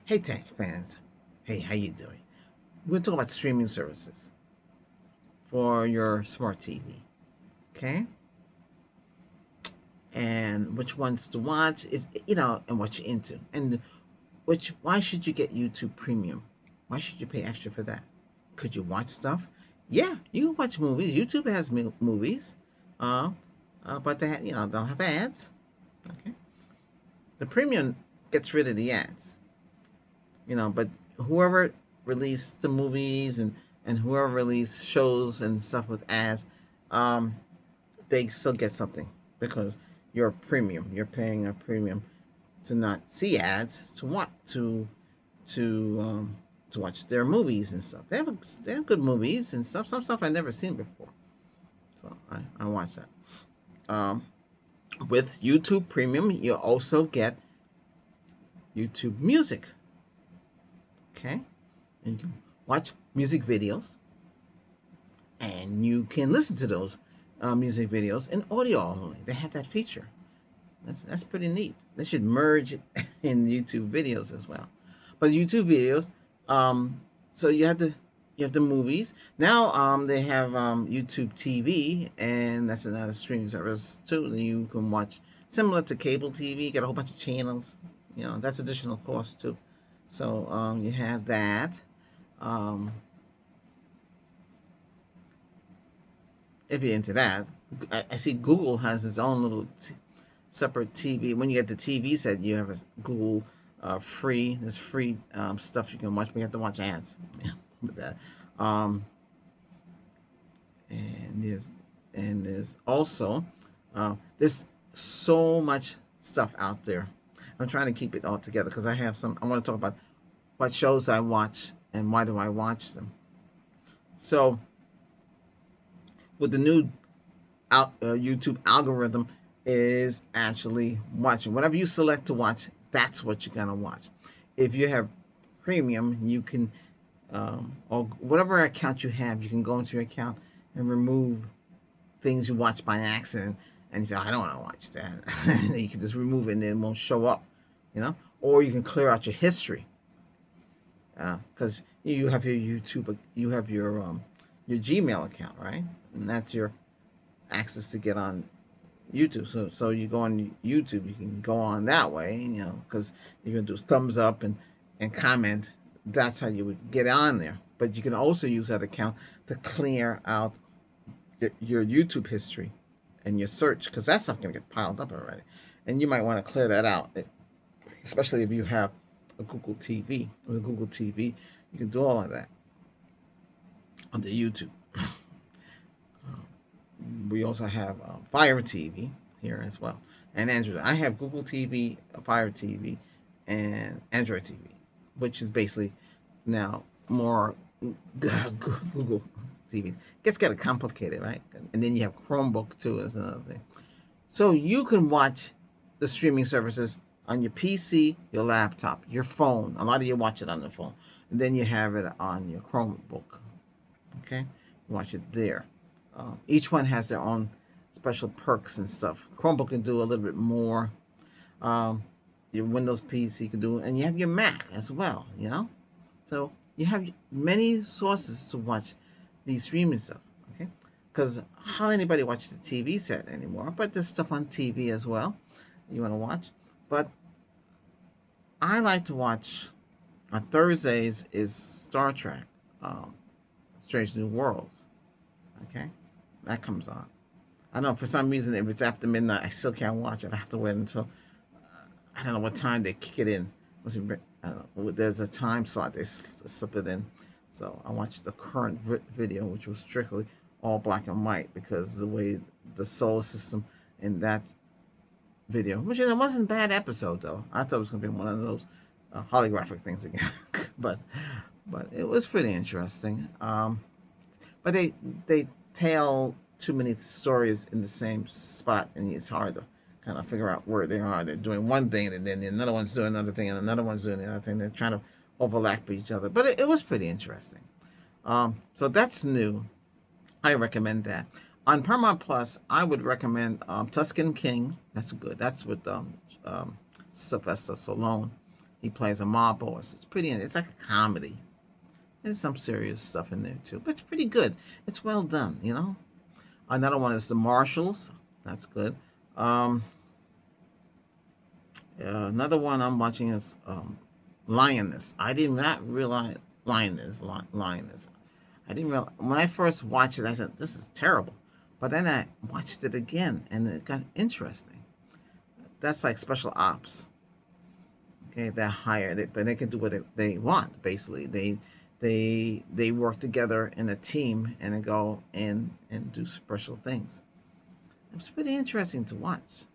Hey tech fans, hey, how you doing? We're talking about streaming services for your smart TV, okay? And which ones to watch is and what you're into, and which why should you get YouTube Premium? Why should you pay extra for that? Could you watch stuff? Yeah, you can watch movies. YouTube has movies, uh, but they'll have ads. Okay, the premium gets rid of the ads. But whoever released the movies and whoever released shows and stuff with ads, um, they still get something because you're a premium. You're paying a premium to not see ads, to watch their movies and stuff. They have good movies and stuff. Some stuff I've never seen before, so I watch that. Um, with YouTube Premium, you also get YouTube Music. Okay, and you can watch music videos, and you can listen to those music videos in audio only. They have that feature. That's pretty neat. They should merge it in YouTube videos as well. But YouTube videos, so you have the movies now. They have YouTube TV, and that's another streaming service too. You can watch similar to cable TV. Get a whole bunch of channels. That's additional cost too. So you have that. Um, if you're into that, I see Google has its own little separate TV. When you get the TV set, you have a Google free. There's free stuff you can watch, but you have to watch ads. Yeah, with that. Um, and there's also there's so much stuff out there. I'm trying to keep it all together because I have some. I want to talk about what shows I watch and why do I watch them. So with the new YouTube algorithm is actually watching. Whatever you select to watch, that's what you're gonna watch. If you have premium, you can, or whatever account you have, you can go into your account and remove things you watch by accident, and you say, I don't want to watch that. You can just remove it, and it won't show up. Or you can clear out your history because you have your YouTube, you have your Gmail account, right? And that's your access to get on YouTube. So you go on YouTube, you can go on that way, because you can do thumbs up and comment. That's how you would get on there. But you can also use that account to clear out your YouTube history and your search, because that stuff can get piled up already, and you might want to clear that out, especially if you have a Google TV. With a Google TV, you can do all of that onto YouTube. We also have Fire TV here as well, and Android. I have Google TV, Fire TV, and Android TV, which is basically now more Google TV. It gets kind of complicated, right? And then you have Chromebook too as another thing. So you can watch the streaming services on your PC, your laptop, your phone. A lot of you watch it on the phone, and then you have it on your Chromebook. Okay, you watch it there. Each one has their own special perks and stuff. Chromebook can do a little bit more. Um, your Windows PC can do, and you have your Mac as well. So you have many sources to watch these streaming stuff. Okay, because hardly anybody watches the TV set anymore, but there's stuff on TV as well you want to watch. But I like to watch on Thursdays is Star Trek, um, Strange New Worlds. Okay, that comes on. I don't know, for some reason, if it's after midnight, I still can't watch it. I have to wait until I don't know what time they kick it in. I don't know. There's a time slot they slip it in. So I watched the current video, which was strictly all black and white because the way the solar system in that video, which it wasn't a bad episode though. I thought it was gonna be one of those holographic things again, but it was pretty interesting. But they tell too many stories in the same spot, and it's hard to kind of figure out where they are. They're doing one thing, and then another one's doing another thing, and another one's doing another thing. They're trying to overlap each other, but it was pretty interesting. So that's new. I recommend that. On Paramount Plus, I would recommend Tuscan King. That's good. That's with Sylvester Stallone. He plays a mob boss. It's pretty. It's like a comedy. There's some serious stuff in there too, but it's pretty good. It's well done, you know. Another one is the Marshals. That's good. Um, Another one I'm watching is Lioness. I did not realize Lioness. I didn't realize when I first watched it. I said this is terrible, but then I watched it again and it got interesting. That's like special ops. Okay, they're hired, but they can do what they want. Basically, they work together in a team and they go in and do special things. It's pretty interesting to watch.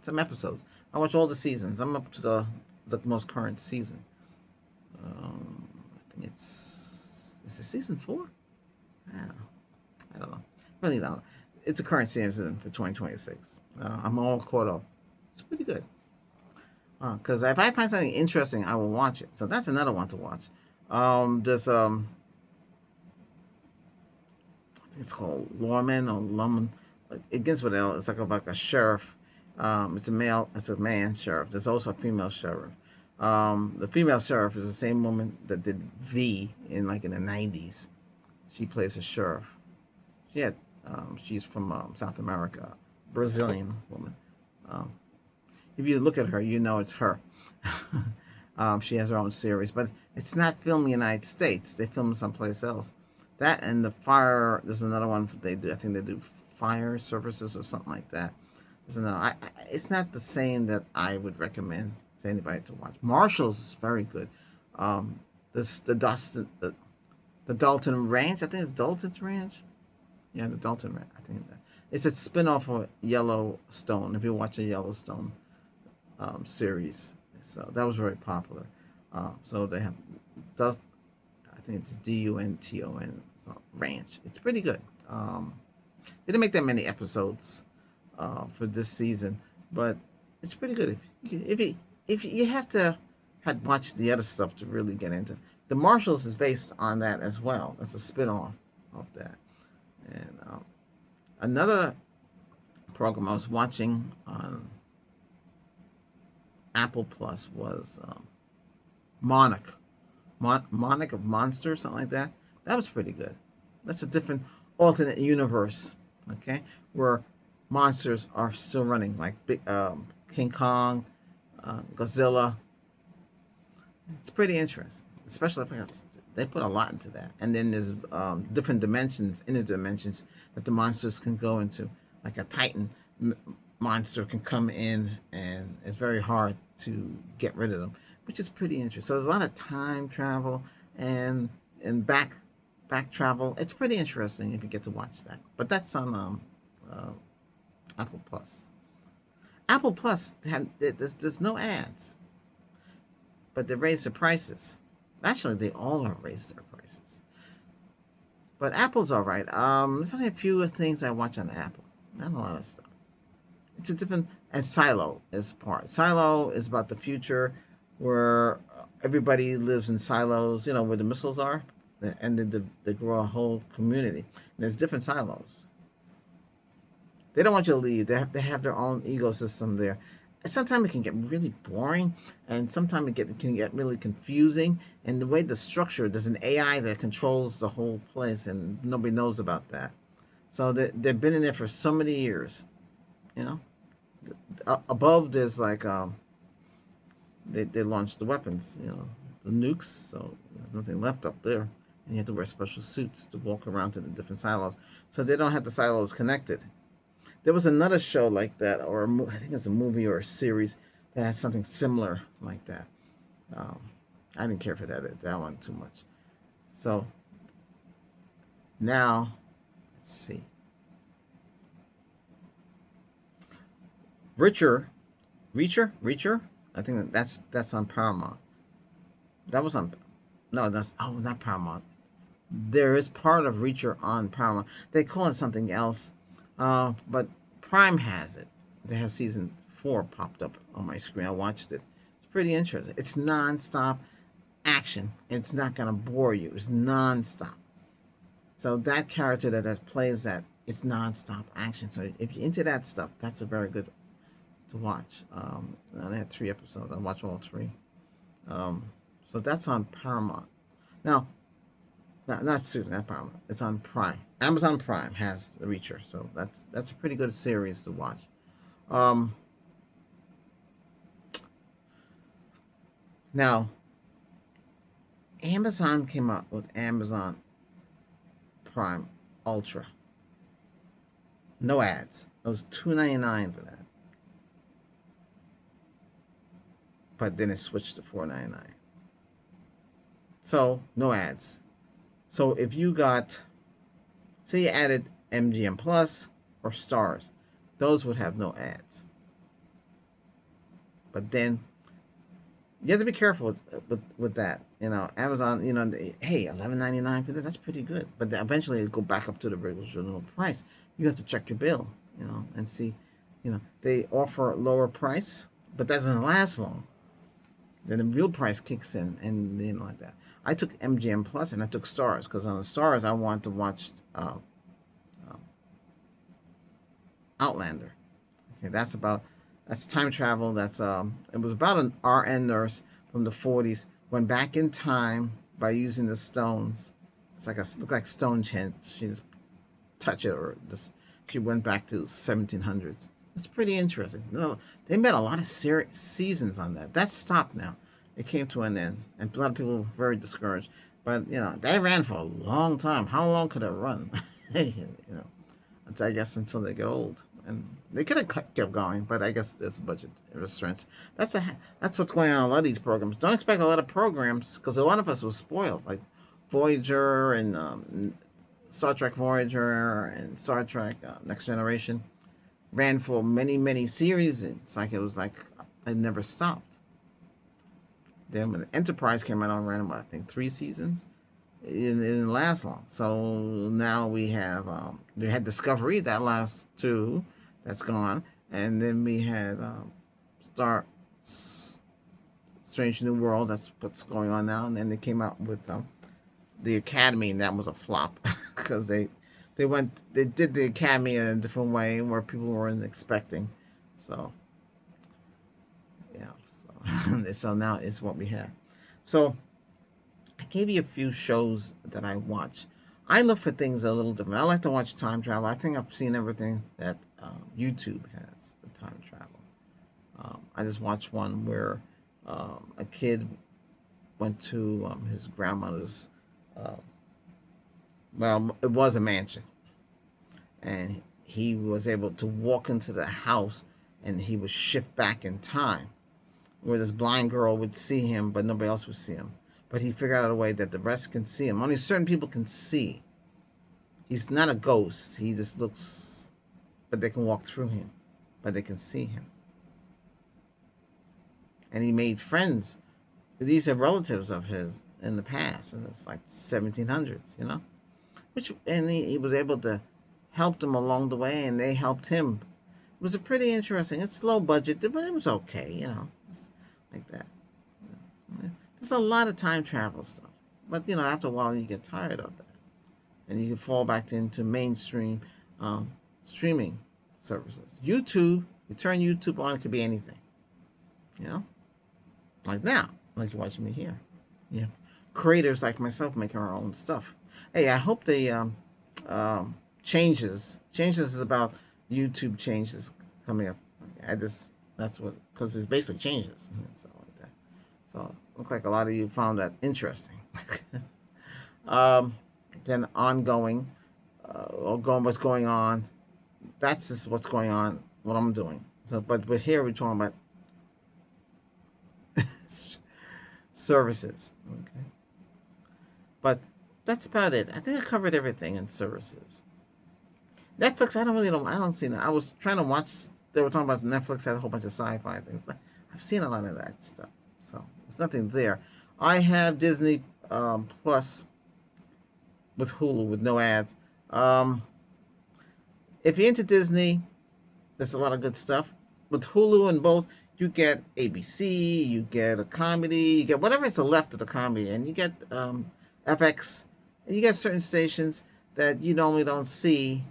Some episodes. I watch all the seasons. I'm up to the most current season. I think is it season 4? I don't know. Really don't. It's a current season for 2026. I'm all caught up. It's pretty good. Because if I find something interesting, I will watch it. So that's another one to watch. There's I think it's called Lawman or Lawman. It gets with L. It's like a sheriff. It's a male. It's a man sheriff. There's also a female sheriff. The female sheriff is the same woman that did V in the 90s. She plays a sheriff. She had. She's from South America, Brazilian woman. Um, if you look at her, you know it's her. She has her own series, but it's not filmed in the United States. They film someplace else. That and the fire. There's another one they do. I think they do fire services or something like that. There's another. It's not the same that I would recommend to anybody to watch. Marshall's is very good. This the Dalton Ranch. I think it's Dalton's Ranch. Yeah, the Dalton Ranch. I think that it's a spinoff of Yellowstone. If you watch the Yellowstone series, so that was very popular. So they have does I think it's Dunton Ranch. It's pretty good. They didn't make that many episodes for this season, but it's pretty good. If you have to had watched the other stuff to really get into. The Marshals is based on that as well. It's a spinoff of that. And another program I was watching on Apple Plus was Monarch. Monarch of Monsters, something like that. That was pretty good. That's a different alternate universe, okay, where monsters are still running, like King Kong, Godzilla. It's pretty interesting, especially because they put a lot into that. And then there's different dimensions, inner dimensions that the monsters can go into, like a Titan monster can come in, and it's very hard to get rid of them, which is pretty interesting. So there's a lot of time travel and back travel. It's pretty interesting if you get to watch that. But that's on Apple Plus. Apple Plus there's no ads, but they raised the prices. Actually, they all have raised their prices. But Apple's all right. There's only a few things I watch on Apple. Not a lot of stuff. It's a different, and Silo is part. Silo is about the future where everybody lives in silos, where the missiles are, and they grow a whole community. And there's different silos. They don't want you to leave. They have their own ecosystem there. And sometimes it can get really boring, and sometimes can get really confusing. And the way the structure, there's an AI that controls the whole place, and nobody knows about that. So they've been in there for so many years, you know. Above there's like they launched the weapons, the nukes. So there's nothing left up there, and you have to wear special suits to walk around to the different silos. So they don't have the silos connected. There was another show like that, or I think it's a movie or a series that had something similar like that. Um, I didn't care for that one too much. So now, let's see. Reacher. I think that's on Paramount. That was on. No, that's not Paramount. There is part of Reacher on Paramount. They call it something else, but Prime has it. They have season 4 popped up on my screen. I watched it. It's pretty interesting. It's non-stop action. It's not gonna bore you. It's non-stop. So that character that plays that, it's non-stop action. So if you're into that stuff, that's a very good to watch. I had 3 episodes. I watched all three. Um, so that's on Paramount. Now, not Paramount. It's on Prime. Amazon Prime has the Reacher, so that's a pretty good series to watch. Um, Now, Amazon came out with Amazon Prime Ultra. No ads. It was $2.99 for that. But then it switched to $4.99. So no ads. So if you got, say you added MGM Plus or Stars, those would have no ads. But then you have to be careful with that. Amazon. Hey, $11.99 for this. That's pretty good. But eventually, it go back up to the original price. You have to check your bill, and see. They offer lower price, but that doesn't last long. Then the real price kicks in, and like that. I took MGM Plus and I took Stars because on the Stars I want to watch uh, Outlander. Okay, that's time travel. It was about an RN nurse from the 40s went back in time by using the stones. It's like look like Stonehenge. She just touch it or just she went back to 1700s. It's pretty interesting. They made a lot of seasons on that. That's stopped now. It came to an end, and a lot of people were very discouraged. But they ran for a long time. How long could it run? I guess until they get old, and they could have kept going, but I guess there's budget restraints. That's what's going on in a lot of these programs. Don't expect a lot of programs because a lot of us were spoiled, like Voyager and Star Trek Voyager and Star Trek Next Generation ran for many many series. It's like it was like it never stopped. Then when Enterprise came out, on ran about I think 3 seasons. It didn't last long. So now we had Discovery that last 2, that's gone, and then we had Star Strange New World. That's what's going on now, and then they came out with the Academy, and that was a flop because they did the Academy in a different way where people weren't expecting. So yeah, so now it's what we have. So I gave you a few shows that I watch. I look for things a little different. I like to watch time travel. I think I've seen everything that YouTube has for time travel. I just watched one where a kid went to his grandmother's. Uh, well, it was a mansion, and he was able to walk into the house, and he would shift back in time, where this blind girl would see him, but nobody else would see him. But he figured out a way that the rest can see him. Only certain people can see. He's not a ghost. He just looks, but they can walk through him, but they can see him. And he made friends. These are relatives of his in the past, and it's like 1700s. And he was able to help them along the way, and they helped him. It was a pretty interesting. It's low budget, but it was okay. It's like that. There's a lot of time travel stuff, but after a while you get tired of that, and you can fall back into mainstream streaming services. YouTube, you turn YouTube on, it could be anything. Like now, like you're watching me here. Creators like myself making our own stuff. Hey, I hope the changes is about YouTube changes coming up. That's what, because it's basically changes. So like that. So look like a lot of you found that interesting. Then ongoing, what's going on. That's just what's going on. What I'm doing. So, but here we're talking about services. Okay. But that's about it. I think I covered everything in services. Netflix, I don't see that. I was trying to watch. They were talking about Netflix had a whole bunch of sci-fi things, but I've seen a lot of that stuff. So there's nothing there. I have Disney Plus with Hulu with no ads. If you're into Disney, there's a lot of good stuff. With Hulu and both, you get ABC, you get a comedy, you get whatever is left of the comedy, and you get FX, and you get certain stations that you normally don't see,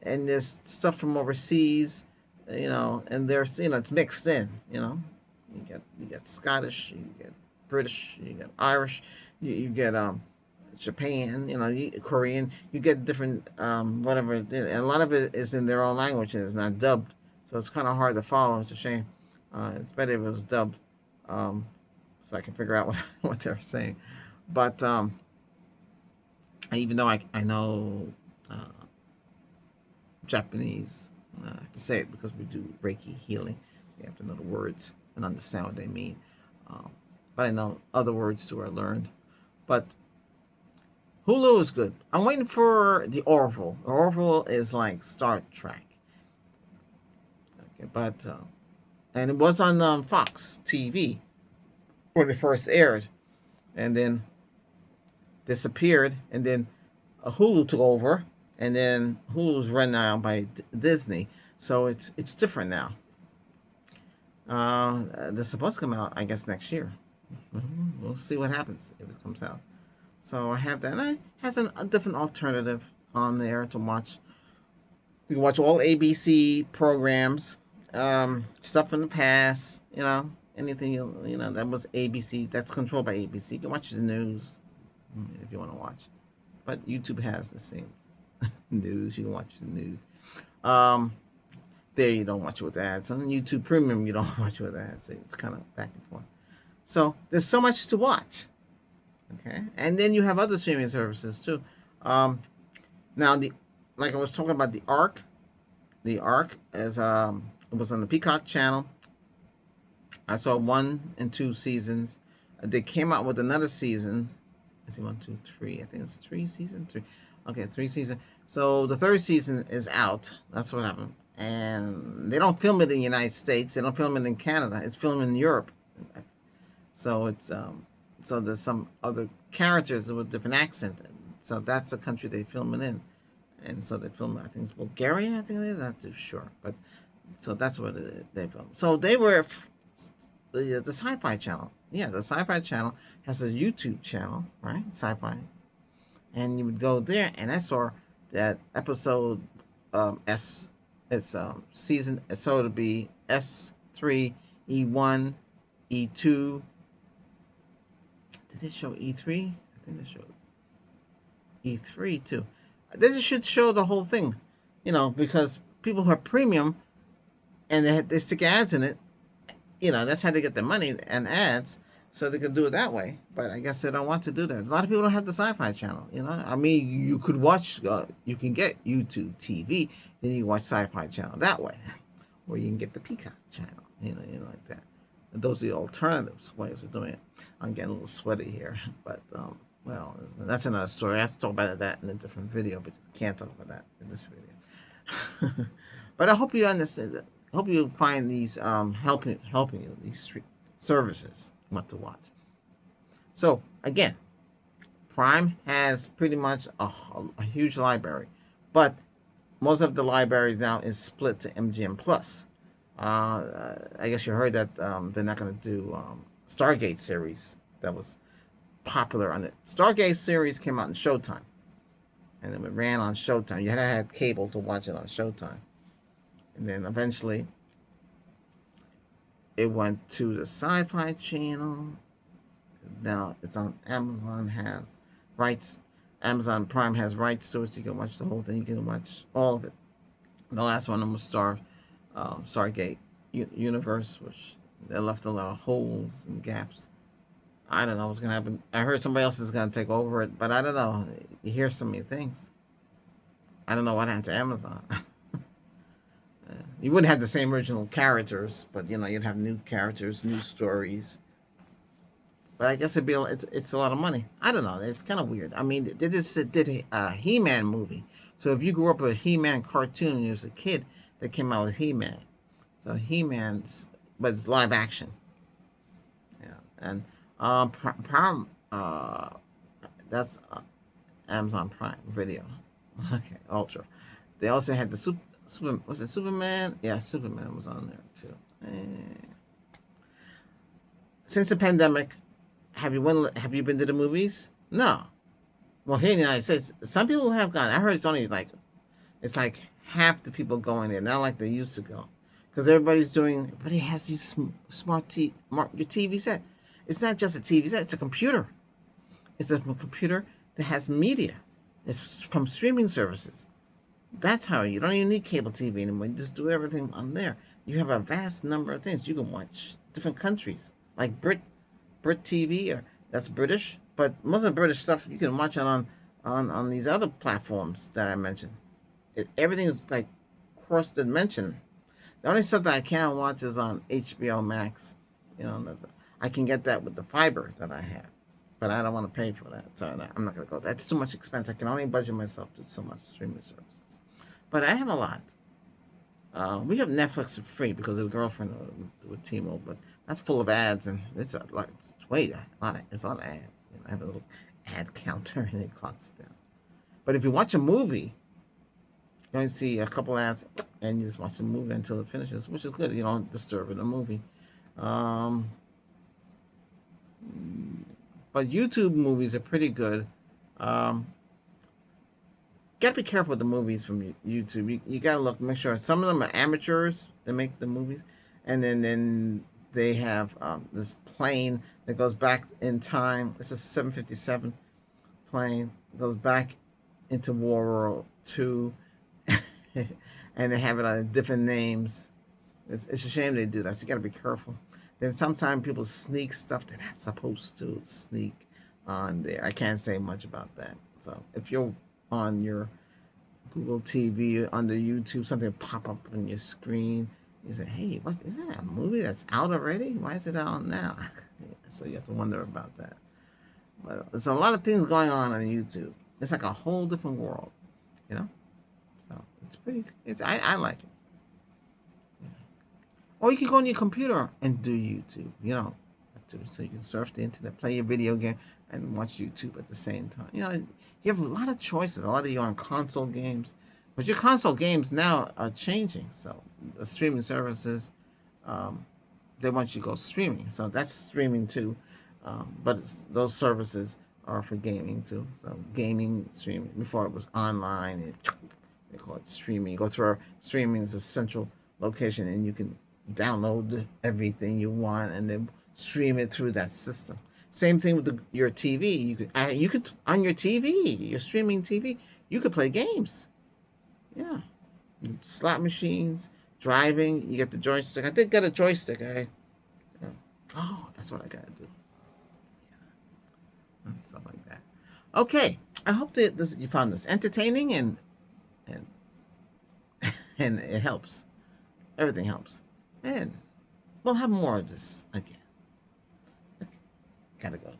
and there's stuff from overseas. and there's it's mixed in. You get Scottish, you get British, you get Irish, you get Japan, Korean. You get different whatever. And a lot of it is in their own language and it's not dubbed, so it's kind of hard to follow. It's a shame. It's better if it was dubbed, um, so I can figure out what they're saying. But even though I know uh, Japanese, I have to say it because we do Reiki healing. You have to know the words and understand what they mean. Um, but I know other words too are learned. But Hulu is good. I'm waiting for the Orville. The Orville is like Star Trek. Okay, but and it was on Fox TV when it first aired, and then disappeared, and then Hulu took over, and then Hulu's run now by Disney, so it's different now. They're supposed to come out, I guess, next year. We'll see what happens if it comes out. So I have that. And I has a different alternative on there to watch. You can watch all ABC programs, stuff from the past. Anything that was ABC, that's controlled by ABC. You can watch the news if you want to watch. But YouTube has the same news. You can watch the news. There you don't watch it with ads. On YouTube Premium, you don't watch it with ads. It's kind of back and forth. So there's so much to watch. Okay, and then you have other streaming services too. Now like I was talking about the Ark. The Ark is it was on the Peacock channel. I saw 1 and 2 seasons. They came out with another season. I see 1, 2, 3. I think it's season 3. Okay, 3 seasons. So the third season is out. That's what happened. And they don't film it in the United States. They don't film it in Canada. It's filmed in Europe. So it's so there's some other characters with different accent. So that's the country they film it in. And so they film, I think it's Bulgaria, I think they're not too sure. But so that's where they film. So they were the Sci-Fi Channel. Yeah, the Sci-Fi Channel has a YouTube channel, right? Sci-Fi. And you would go there, and I saw that episode it's season, so it'll be S3, E1, E2. Did they show E3? I think they showed E3 too. They should show the whole thing, because people who have premium and they stick ads in it, that's how they get their money and ads, so they can do it that way. But I guess they don't want to do that. A lot of people don't have the Sci-Fi Channel. I mean, you could watch, you can get YouTube TV, then you watch Sci-Fi Channel that way, or you can get the Peacock Channel, like that. And those are the alternatives ways of doing it. I'm getting a little sweaty here, but well, that's another story. I have to talk about that in a different video, but you can't talk about that in this video. But I hope you understand that. I hope you find these helping you, these services, what to watch. So again, Prime has pretty much a huge library, but most of the libraries now is split to MGM Plus. I guess you heard that they're not going to do Stargate series that was popular on it. Stargate series came out in Showtime, and then it ran on Showtime. You had to have cable to watch it on Showtime, and then eventually it went to the Sci-Fi Channel. Now it's on Amazon has rights. Amazon Prime has rights to it, so you can watch the whole thing. You can watch all of it. The last one was Stargate Universe, which they left a lot of holes and gaps. I don't know what's gonna happen. I heard somebody else is gonna take over it, but I don't know. You hear so many things. I don't know what happened to Amazon. You wouldn't have the same original characters, but you'd have new characters, new stories. But I guess it's a lot of money. I don't know. It's kind of weird. I mean, they just did a He-Man movie. So if you grew up with a He-Man cartoon and you was a kid, they came out with He-Man. So He-Man's, but it's live action. Yeah, and Prime, that's Amazon Prime Video. Okay, Ultra. They also had the was it Superman? Yeah, Superman was on there too. Since the pandemic, have you been to the movies? No. Well, here in the United States, some people have gone. I heard it's like half the people going there, not like they used to go. because everybody has these your TV set. It's not just a TV set; it's a computer. It's a computer that has media. It's from streaming services. That's how you don't even need cable TV anymore. You just do everything on there. You have a vast number of things you can watch. Different countries like Brit TV, or that's British, but most of the British stuff you can watch it on these other platforms that I mentioned. Everything is like cross dimension. The only stuff that I can't watch is on HBO Max. I can get that with the fiber that I have, but I don't want to pay for that. So I'm not going to go. That's too much expense. I can only budget myself to so much streaming services. But I have a lot. We have Netflix for free because of a girlfriend with T-Mobile, but that's full of ads, and it's a lot. It's way a lot. It's a lot of ads. I have a little ad counter, and it clocks down. But if you watch a movie, you only see a couple ads, and you just watch the movie until it finishes, which is good. You don't disturb in the movie. Um, but YouTube movies are pretty good. Um, Gotta be careful with the movies from YouTube. You gotta make sure some of them are amateurs that make the movies, and then they have this plane that goes back in time. It's a 757 plane. It goes back into World War II, and they have it on different names. It's a shame they do that. So you gotta be careful. Then sometimes people sneak stuff they're not supposed to sneak on there. I can't say much about that. So if you're on your Google TV under YouTube, something pop up on your screen, you say, "Hey, isn't that a movie that's out already? Why is it out now?" So you have to wonder about that. But there's a lot of things going on YouTube. It's like a whole different world, you know. So it's pretty. I like it. Or you can go on your computer and do YouTube. So you can surf the internet, play your video game, and watch YouTube at the same time. You have a lot of choices. A lot of you on console games, but your console games now are changing. So the streaming services, um, they want you to go streaming. So that's streaming too, but those services are for gaming too. So gaming streaming. Before it was online, they call it streaming. You go through streaming is a central location, and you can download everything you want and then stream it through that system. Same thing with your TV. You could on your TV, your streaming TV, you could play games. Yeah, slot machines, driving. You get the joystick. I did get a joystick. Oh, that's what I gotta do. And stuff like that. Okay, I hope that you found this entertaining and and it helps. Everything helps, and we'll have more of this again. Okay, gotta go.